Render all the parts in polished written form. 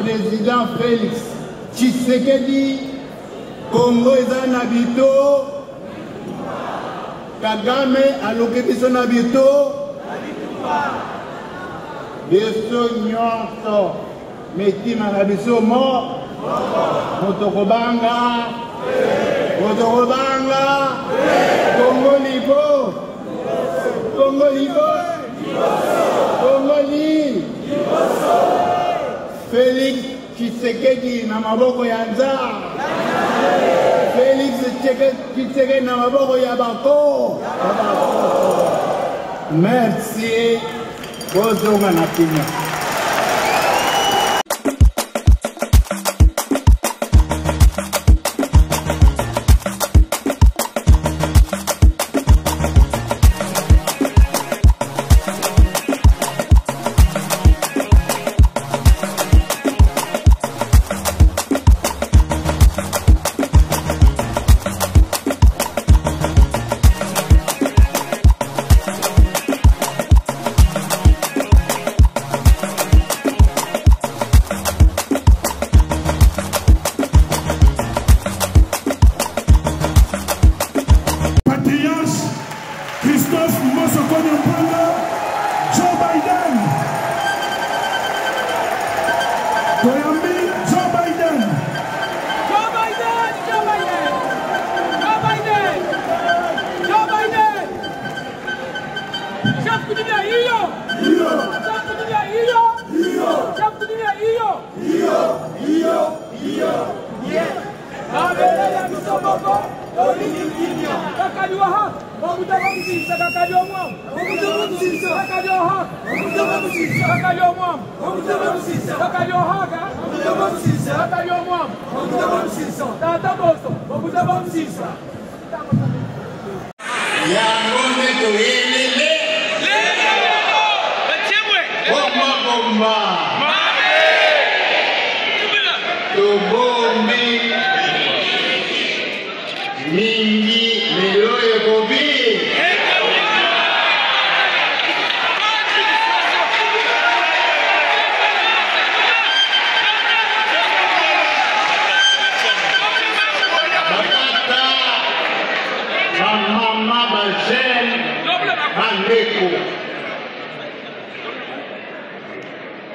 président Félix Tshisekedi, Congo eza na bito, Kagame aloke biso na bito, biso nyonso metima na biso motokobanga, Congo libo, Congo libo, Congo li, Félix Tshisekedi na maboko ya nzambe, Félix Tshisekedi na maboko ya bako. Merci, bozonga na kimia.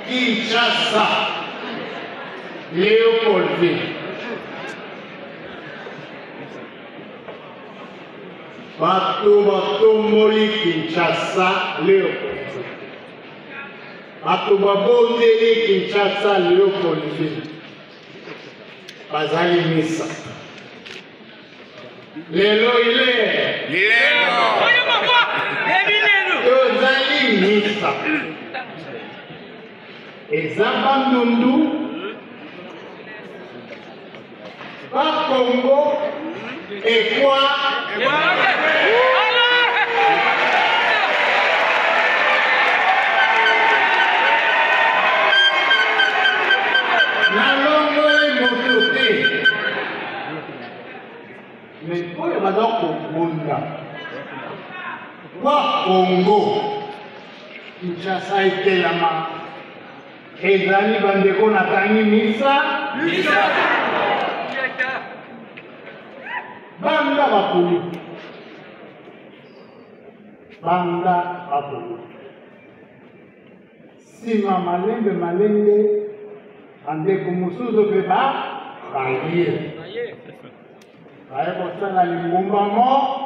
Kinshasa, Léopold. Batomboli Kinshasa, Léopold. Batobabondeli Kinshasa, Léopold. Bazali misa. Lelo ile. Yozali misa. Ezaba Ndundu, ba Congo, et quoi? La longue est montée. Mais pour les madons Congo, quoi Congo? Kinshasa était la main. Ezali bandeko na tangi misa banda bakulu sima malende andeko mosusu mpe baye kosala lingumba moko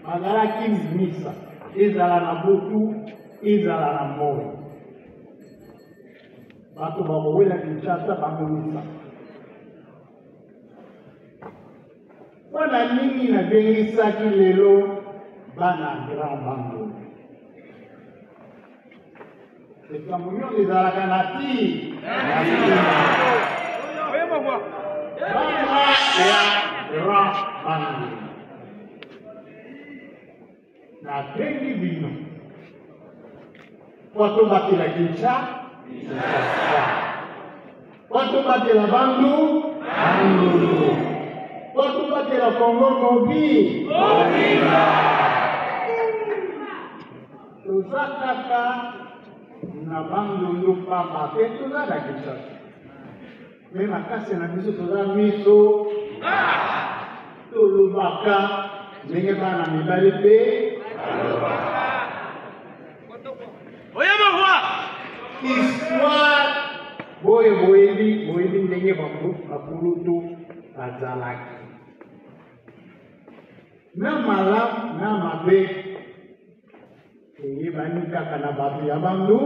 bazalaki misa ezala na butu ezala na moi bato bakowela Kinshasa bakomisa wana nini nabengisaki lelo bana grand bango likambo nyonso ezalaka na ti bana ya grand bango na bengi bino wato batela Kinshasa wato batela bandu wato batela Congo mobile toza kaka na bandundu pamba pe toza na Kinshasa. Me makasi na biso toza miso tolobaka ndenge bana mibali pe histoire boyebi ndenge bakulutu bazalaki na malamu na mabe eyebani kaka na bato ya bandu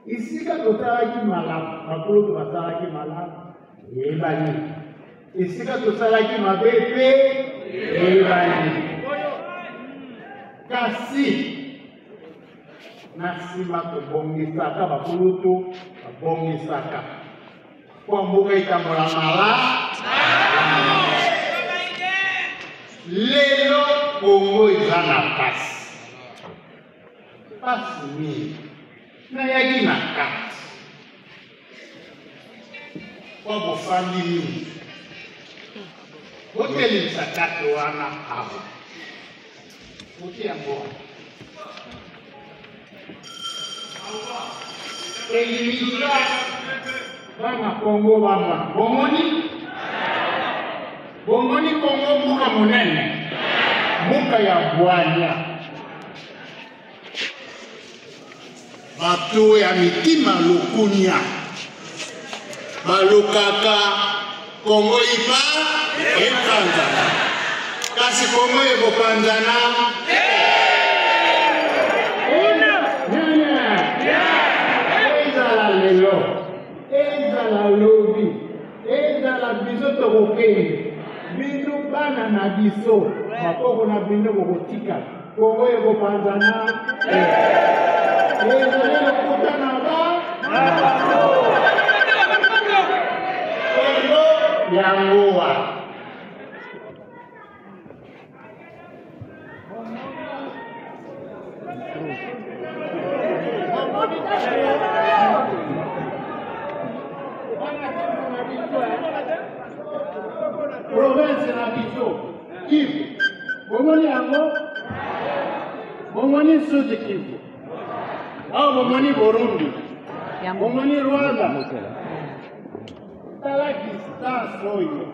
isika tosalaki malamu bakulutu basalaki malamu eyebani esika tosalaki mabe pe eyebani kasi na nsima tobongisaka bakulutu babongisaka po mboka etambola malamu. Lelo Kongo eza na pasi mingi nayaki na kati po bofandi mingi botelemisa kati wana awa bote yango elimisa bana Kongo bamba bomoni Kongo mbuka monene mbuka ya bwanya bato ya mitima lokunya balukaka Kongo ipa epanzana kasi Kongo ekopanzana ezala lelo ezala lobi ezala biso tokokende bino bana na biso bakoko na bino bokotika Kongo ekopanzana ezali lokuta na Kongo yangowa province na biso Kivu bomoni yango bomoni Sud Kivu au bomoni Burundi bomoni Rwanda tala distance oyo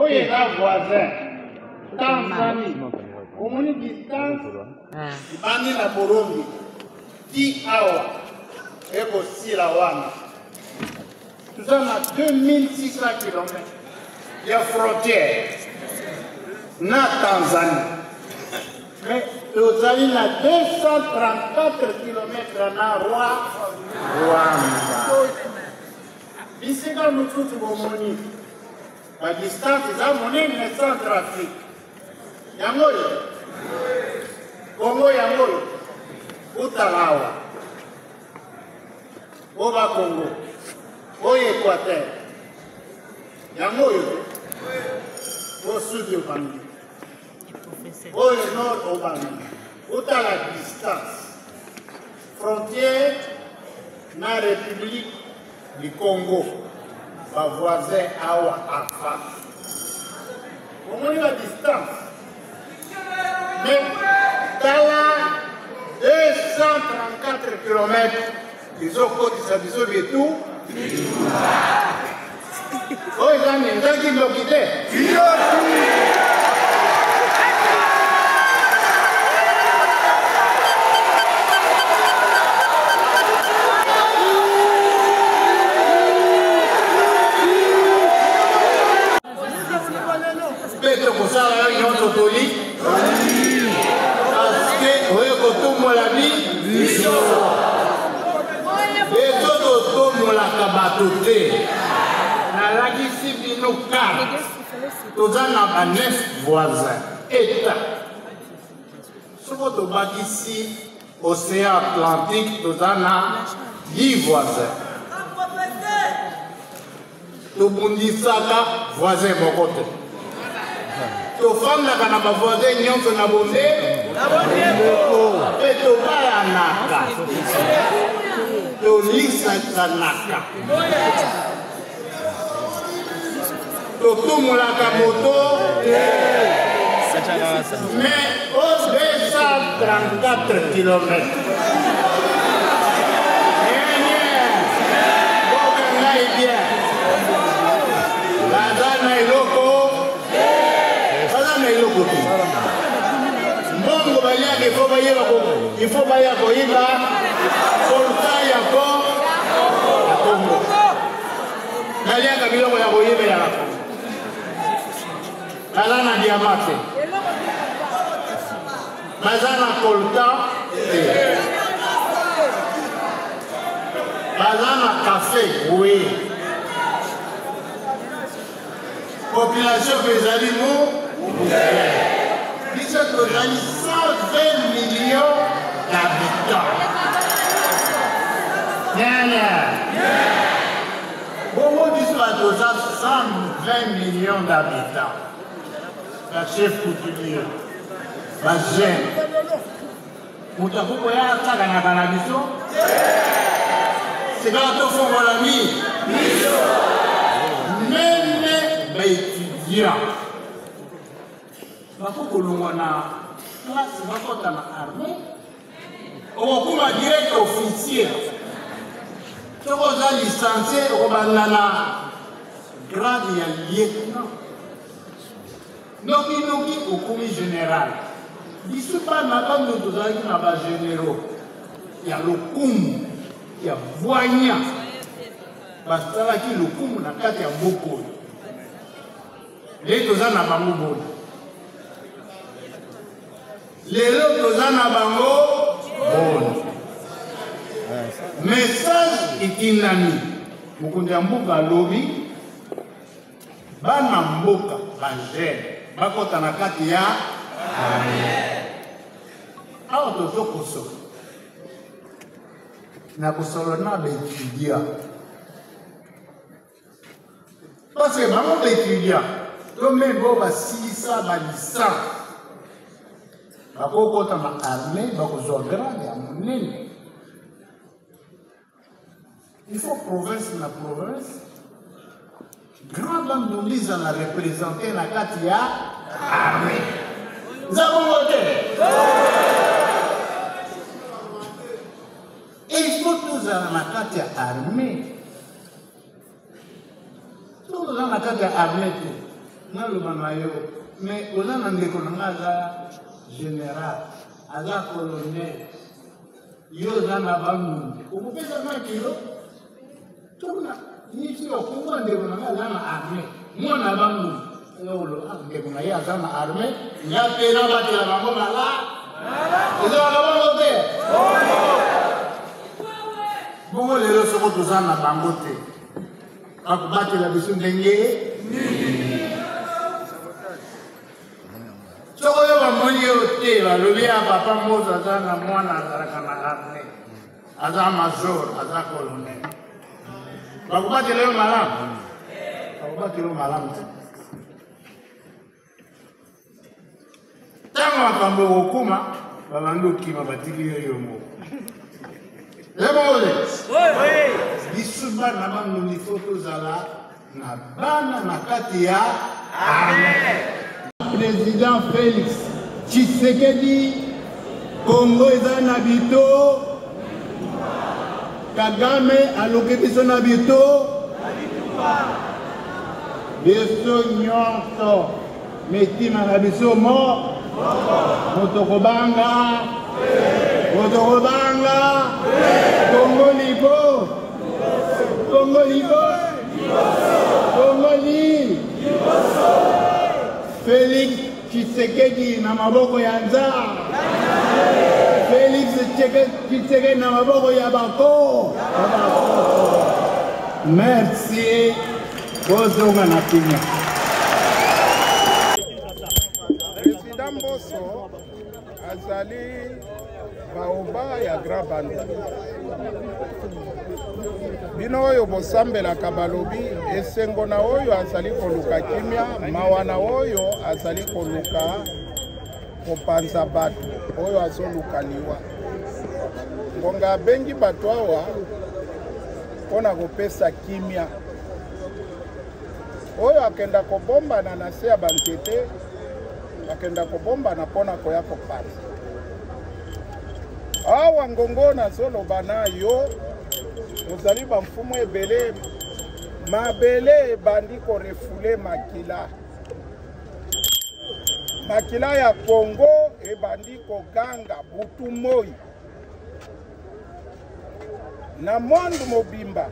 eza voisin Tanzanie bomoni distance ibandi na Burundi ti awa ekosila wana nous avons 2600 km de frontières na Tanzanie. Mais nous avons 234 km na Rwanda. Ici, dans nous tous, la distance est à monnaie Centrafrique. Yangoyo, Congo Yangoyo, Utalawa, Oba Congo. Oye Équateur, Yangoyo, au sud de Bangui, au nord au Bangui, où à la distance, frontière de la République du Congo, ma voisin Awa Afa. On a la distance, mais dans la 234 km, ils ont côté tout. Oh, ils ont mis qui l'ont quitté. Peut-être que ça, ils ont autorisé. Parce que, vous voyez, que tout le monde a dit. Molaka batote na lagisi bino kaka toza na ba 9 voisins état soko tobakisi océan Atlantique toza na 10 voisins tobundisaka voisin moko te tofandaka na bavoisin nyonso na bonde mpe tobalanaka tolisaka naka totumulaka moto mais au 234 km. Bien. Bazana eloko. Bazana eloko. Mbongo baliaka il faut baya koyiba. Solta yako. Kongo. Baliaka biloko ya koyiba ya Kongo. Bazana diamate. Bazana kolta. Bazana café, oui. Population des animaux, ils sont 120 millions d'habitants. Comment disent-ils 120 millions d'habitants? La chef coutumier, la gêne. Vous avez vu ça dans la cannabis? C'est quand on fait mon ami. Même les étudiants. Il faut que l'on ait classe, il faut que l'on ait armée. On va direct officier. Si on est licencié, on va grade et lieutenant. Donc il nous dit au commis général. Il ne sont pas madame de tous les généraux. Il y a le coum. Il y a voignant. Parce que là, il y a le coum, il y a beaucoup. Les deux ans à Bango. Les deux ans à Bango. Message est inami. Beaucoup de mboka lobby. Bana mboka, bangèle. Bakota na kati ya. Awa toto koso. Na kosolona d'étudiants. Parce que maman d'étudiants, comme même bon va 600 balisa. Bako kota ma armée, bako zograde ya monene. Il faut province na province. Grand bande de mise à la représenter la Katia armée. Nous avons voté. Et il faut tous à la Katia armée. Tous à la Katia armée. Nous le manayo. Mais on a un décolonnage général, à la colonel. Yo zana bamu. Vous pouvez savoir qu'il y a tout là. Ni si au Congo on décolonnage zana armée. Moi na bamu. Yo le décolonnage zana armée. Il y a pena battre la bango mala. Ils ont la bango te. Bongo les autres sont tous zana bango te. Quand battre la bisu ndenge. Sokoyo bamoni yote balobi ya papa mozo aza na mwana azalaka na armée aza major aza colonel bakobatela yo malamu te ntango makambo ekokuma babandi okima batili yo yo moko lebole biso bana banoni fo tozala na bana na kati ya armée. Président Félix Tshisekedi, Congo est un habito, Kagame a l'occupé son habito, Beso Nyonso, Metima na biso mo, Motokobanga, Congo Libo, Congo Libo, Congo Libo. Félix Tshisekedi na maboko ya nzaa. Félix Tshisekedi na maboko ya bako. Merci. Bozonga na kinya. Président Mbosso azali baoba ya Grand Bandu. Bino oyo bosambelaka balobi esengo na oyo azali koluka kimia mawa na oyo azali koluka kopanza bato oyo azoluka liwa ngonga abengi bato awa mpona kopesa kimia oyo akenda kobomba na se ya banzete akenda kobomba na mpona koya kopanza awa ngongo nazoloba na yo ozali bamfumu ebele mabele ebandi korefule makila ya Congo ebandi koganga butu moi na monde mobimba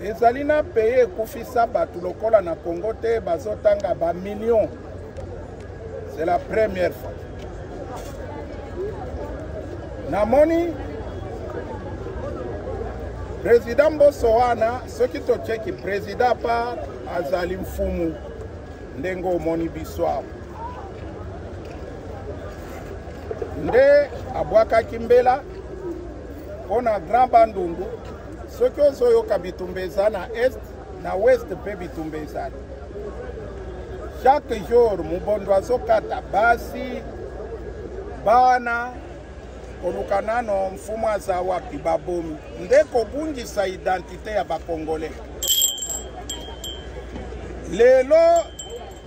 ezali na peye ekufisa bato lokola na Congo te bazotanga ba millions. C'est la première fois. Namoni président Mboso wana soki tocheki président pa azali mfumu ndengo omoni biso awa nde abwakaki mbela mpona Grand Bandundu soki ozoyoka bitumba eza na est na west mpe bitumba ezali chaque jour mubondo azokata basi bana koluka nano mfumu aza wapi babomi nde kobungisa identité ya bakongole lelo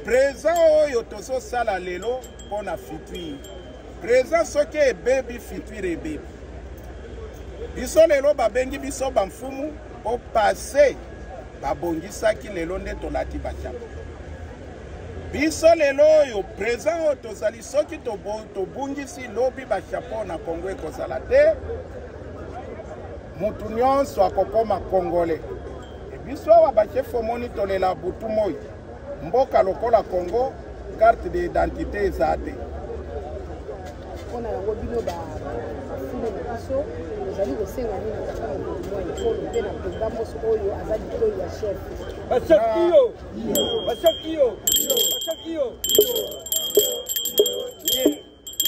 présent oyo tozosala lelo mpona futur présent soki ebebi futur ebebi biso lelo babengi biso bamfumu po passé babongisaki lelo nde tolati bachapa biso lelo oyo présent oyo tozali soki tobungisi lobi bachapeau na Congo ekozala te mutu nyonso akokoma congolais biso awa bachef omoni tolela butu moi mboka lokola Congo carte d'identité eza te mpona yango bino bafule na biso ozali kosenga nini na kaka mokonzi mwa ekolo mpe na président moso oyo aza likolo ya chef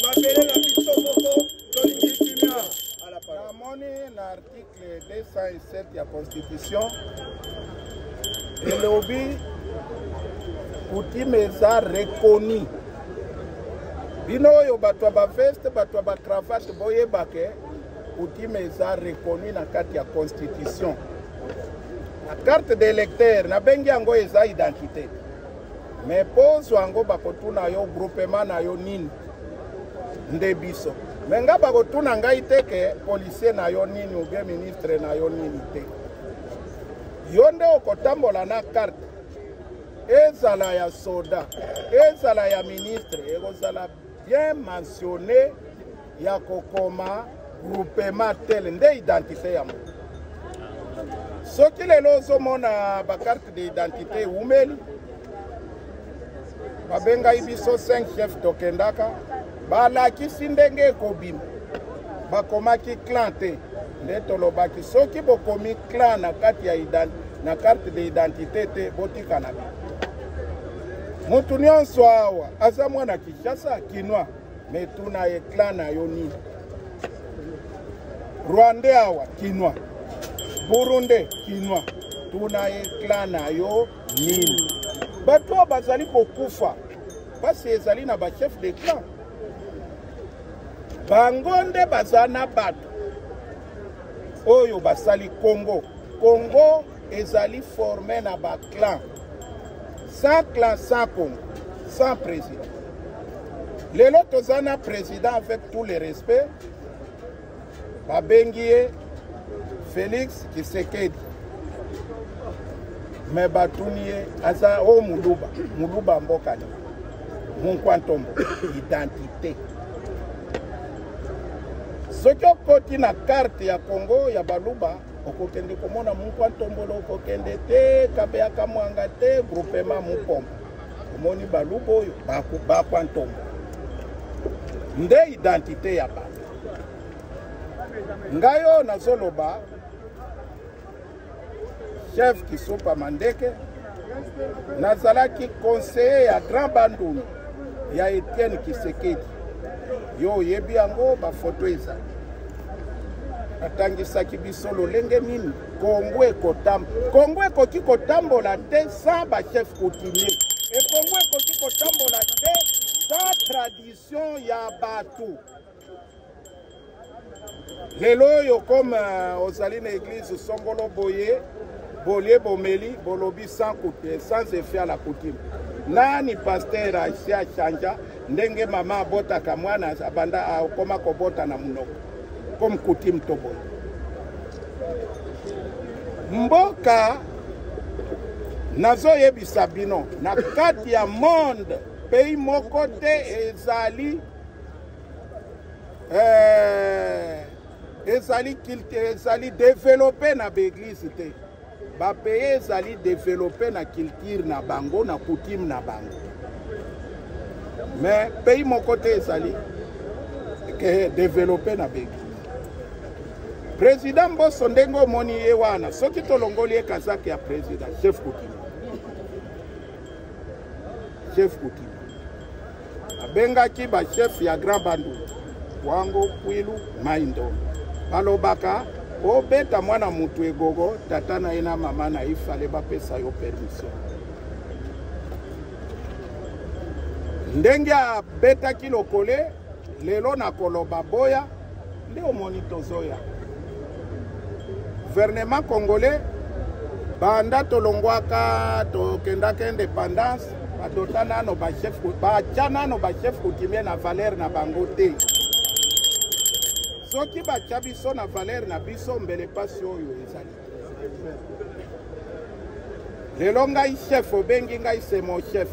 mabele na biso moko tolingi kimia namoni na article 207 ya constitution elobi coutume eza reconnu bino oyo bato ya baveste bato ya bacravate boyebake coutume eza reconnu na kati ya constitution na carte d'électeur nabengi yango eza identité mais pozwa yango bakotuna yo groupement na yo nini nde biso me nga bakotuna ngai te ke policier na yo nini ou bien ministre na yo nini te yo nde okotambola na carte ezala ya soda ezala ya ministre ekozala bien mentionné ya kokoma groupement tel nde identité ya moto soki lelo ozomona bacarte d'identité eumeli babengai biso 5 chef tokendaka balakisi ndenge ekobima bakomaki clan te nde tolobaki soki bokomi clan na kati ya na carte d'identité te botikana bino mutu nyonso awa aza mwana Kinshasa kinwa me tuna ye clan na yo nini Rwanda awa kinwa Burundi kinwa tuna ye clan na yo nini bato bazali kokufa basi ezali na ba chef de clan bangonde bazana bato oyo basali Congo ezali formé na ba clan sans clan sans Congo sans président lelo tozana président avec tout le respect babengie Félix Tshisekedi me batunie aza o muluba mbokani munkwantombo identité soki okoti na carte ya Congo ya baluba okokende komona munkwantombolo okokende te kabeyaka mwanga te groupement mupombo omoni baluba oyo bakwantombo nde identité ya bato ngayo nazoloba chef Kisupa Mandeke nazalaki conseiller ya Grand Bandundu ya Etienne Kisekedi yo yebi yango bafoto eza atangisaki biso lolenge nini Congo ekoki kotambola te sans bachef coutumier et Congo ekoki kotambola te sans tradition ya bato lelo oyo comme ozali na église Songolo Boye bolie bomeli bolobi sans effet à la coutume. Nani pasteur aisi achanja ndenge mama abotaka mwana abanda akoma kobota na munoko comme coutume tobo. Mboka nazo yebisa bino na kati ya monde pays moko te ezali développé na l'église te. Ba pays ezali développé na culture na bango na coutume na bango. Mais pays moko te ezali développé na l'église. Président Mbosso ndenge omoni ye wana soki tolongoli ye kazaki ya président chef coutume. Chef coutume. Abengaki ba chef ya Grand Bandu. Wango Kwilu Maindo. Balobaka obeta mwana mutu egogo tata na ina mama na ifale bapesa yo permission. Ndenge abeta kilokole lelo na koloba boya nde omoni tozoya. Gouvernement congolais banda tolongwaka tokendaka indépendance badota nano ba chef coutumier na valeur na bango te. Soki bacha biso na valeur na biso mbele pasi oyo ezali. Lelo ngai chef obengi ngai c'est mon chef.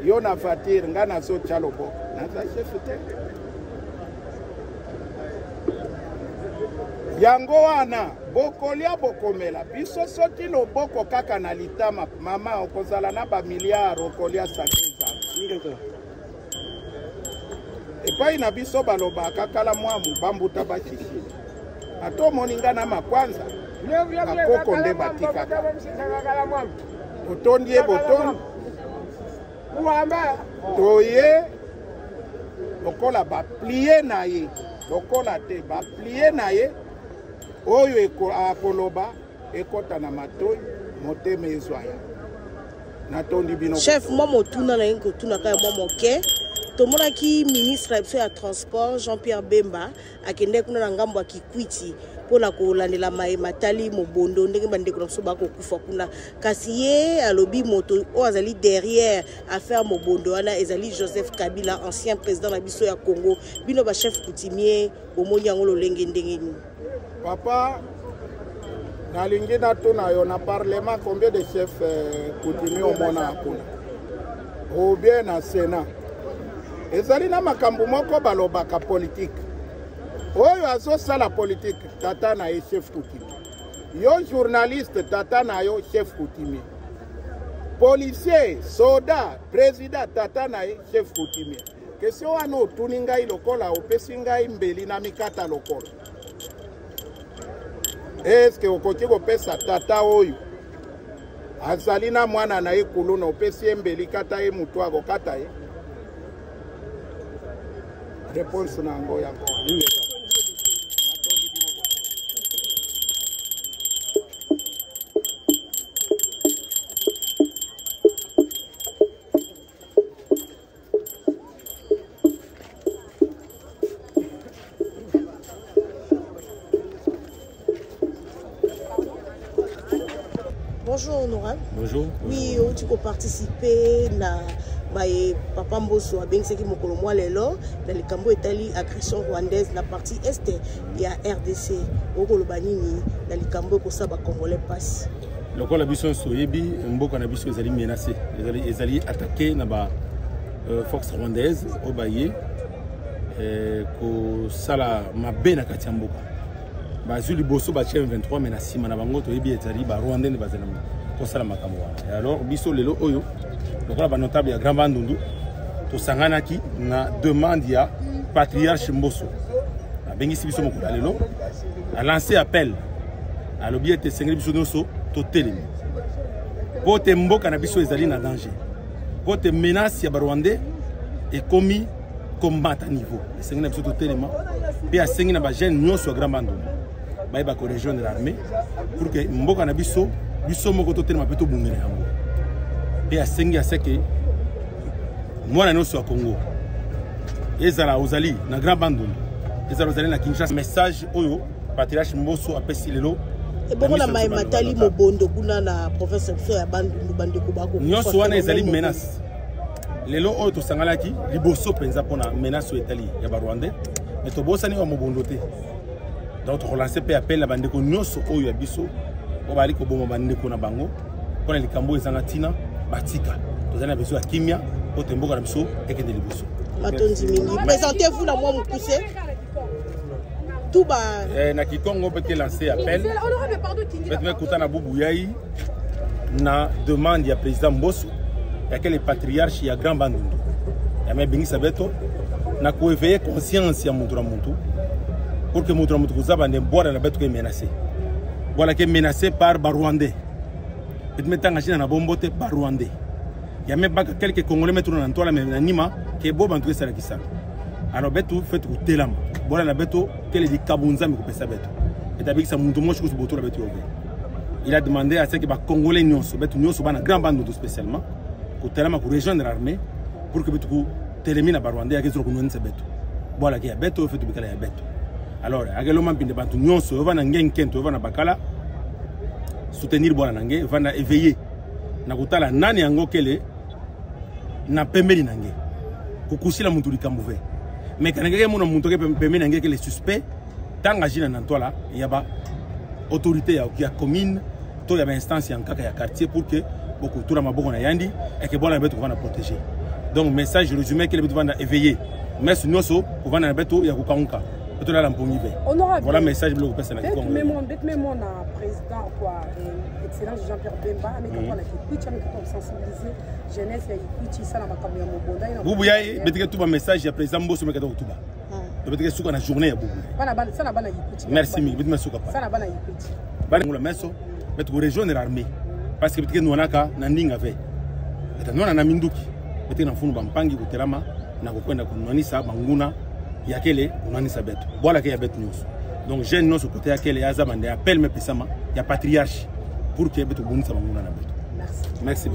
Yo na voiture nga nazo chalobo. Naza chef te. Yango wana bokolia bokomela biso soki loboko kaka na litama mama okozala na ba milliard okolia sakeza. Epai na biso baloba kakala mwamu bambuta bashishi. Ato moninga na makwanza. Akoko nde batika. Otondie boton. Toye lokola ba plier na ye. Lokola te ba plier na ye. Oyo akoloba ekota na matoi moteme ezwaya. Natondi bino. Chef moi motuna na yenko tuna kaya moi moke. Tomona ki ministre ya transport Jean-Pierre Bemba akende kuna na ngambo ya Kikwiti pona kolandela matali mobondo ndenge bandeko na so bakokufa kuna kasi ye alobi moto o azali derrière affaire mobondo wana ezali Joseph Kabila ancien président na biso ya Congo bino ba chef coutumier bomoni yango lolenge ndenge ni. Papa nalingi na tuna yo na parlement combien de chefs coutumiers au mona kuna ou bien na Sénat. Ezali na makambo moko balobaka politique. Oyo azosala politique tata na ye chef coutumier. Yo journaliste tata na yo chef coutumier. Policier, soldat, président tata na ye chef coutumier. Question wana otuni ngai lokola opesi ngai mbeli na mikata lokola. Est-ce que okoki kopesa tata oyo azali na mwana na ye kuluna opesi mbeli kata ye mutu akokata ye? Réponse nango yako. Bonjour honorable. Bonjour. Oui, tu peux participer na Papa Mbosso a bien seki mokolo mwa lelo dans le Cambo Italie agression rwandaise la partie est ya RDC okoloba nini dans le Cambo ko sa ba congolais passe. Lokola biso soyebi mboka na biso ezali menacé ezali attaqué na ba force rwandaise obaye ko sala mabe na kati ya mboka. Bazuli boso ba chef 23 menacé na bango toyebi ezali ba rwandais bazana ko sala makambo wana. Alors biso lelo oyo donc là, notable ya Grand Bandundu, to sanganaki na demande ya patriarche Mbosso. A bengisi biso moko lelo, a lancé appel à l'objet de sengri biso noso to telemi. Pote mboka na biso ezali na danger. Pote menace ya Rwandais est commis combattre à niveau. Sengri na biso to telema, pe a sengri na ba jeune nyonso ya Grand Bandundu. Ba ba ko rejoindre l'armée pour que mboka na biso moko to telema pe to bungere yango. Et à Sengi à Seke, moi na noso à Congo. Ezala Ozali, na Grand Bandundu. Ezala Ozali na Kinshasa. Message Oyo, patriarche Mbosso a pessi lelo, Et bon, on a matali mobondo kuna na professeur ya bandundu bandeko bako. Nyonso wana ezali menace. Lelo oyo tosangalaki liboso penza pona menace etali ya ba Rwandais. Mais to bosani wa mobondo te. Donc to relancer pe appel la bandeko nyonso oyo ya biso. Ko bali ko boma bandeko na bango. Pona likambo ezanga tina batika. Tozana beso ya kimia po temboka na biso ekende liboso. Matonzi mingi. Présentez-vous la moi Mukuse. Tout bas. Na Kikongo peut lancer appel. Peut kuta na bubu yai na demande ya président Mbosso ya quel patriarche ya Grand Bandundu. Ya mebingi sabeto na ko éveiller conscience ya mutu na mutu pour que mutu na mutu kuzaba ne boire na beto ke menacé. Voilà que menacé par Rwandais. Peut mettre engagé na bombote par Rwandais. Ya même pas quelques Congolais mettre na ntola mais na nima ke bo bantu sala kisala. Alors beto fait ko telama. Voilà na beto quel est kabunza mi ko pesa beto. Et avec ça mutu mo chuku boto la beto. Il a demandé à ce que les Congolais nyonso beto nyonso bana Grand Bandundu spécialement ko telama ko rejoindre l'armée pour que beto ko telemina ba Rwandais ya kezro ko nonisa beto. Voilà que ya beto fait bikala ya beto. Alors agelo mampinde bantu nyonso va na ngenkento va na bakala soutenir bona nange va na éveiller na kutala nani yango kele na pembeli nange kukusila muntu likambo ve mais kanenge mona muntu ke pembeli nange kele suspect tanga jina na ntola yaba autorité ya commune to ya ba instance ya nkaka ya quartier pour que beaucoup tout la maboko na yandi et que bona beto va na protéger. Donc message résumé que le beto va na éveiller mais nyonso ko va na beto ya kukanguka. Voilà le message que je passe à la Congo. Dites-moi, président, quoi, excellence Jean-Pierre Bemba, mais quand on a écouté, on a sensibilisé jeunesse, il y a écouté ça dans ma caméra. Vous voyez, mettez tout le message, il y a président Mbosso, mais tout bas. Mettez tout la journée à Boubou. Merci, mettez tout ça n'a pas écouté. Vous le mettez, mettez vous rejoindre l'armée. Parce que nous avons un nanding avec. Nous avons un minduki. Mettez dans le fond, bampangi, kuterama, na kukwenda kunanisa, banguna. Ya kele unani sabeto voilà que ya beto nyonso donc jeune nyonso côté ya kele ya zamande appelle me pesama ya patriarche pour que beto bonisa banguna na beto merci